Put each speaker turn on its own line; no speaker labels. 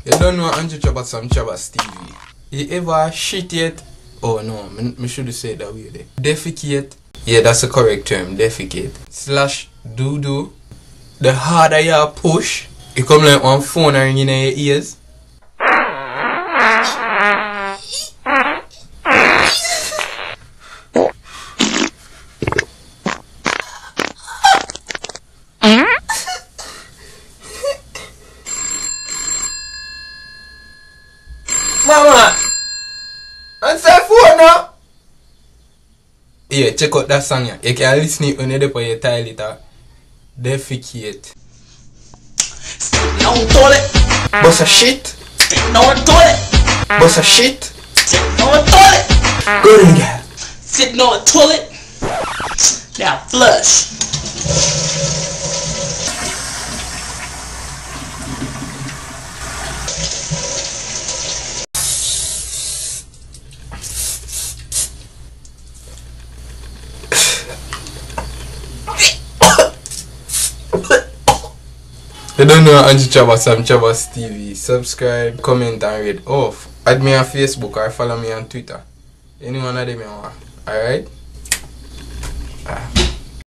You don't know Andrew Trabass from Trabass TV. You ever shit yet? Oh no, me should say it that way there. Defecate? Yeah, that's the correct term, defecate. Slash doo-doo. The harder you push, it come like one phone ringing in your ears. Mama! Answer phone now! Yeah, check out that song. Yeah. You can listen it when you're on your toilet. Defecate.
Sitting on toilet.
Bust a shit.
Sitting on toilet.
Bust a shit.
Sitting on toilet.
Go then, girl.
Sitting on toilet. Now flush.
You don't know Andrew Trabass from Trabass TV. Subscribe, comment and rate. Oh, add me on Facebook or follow me on Twitter. Any one of them you want. Alright?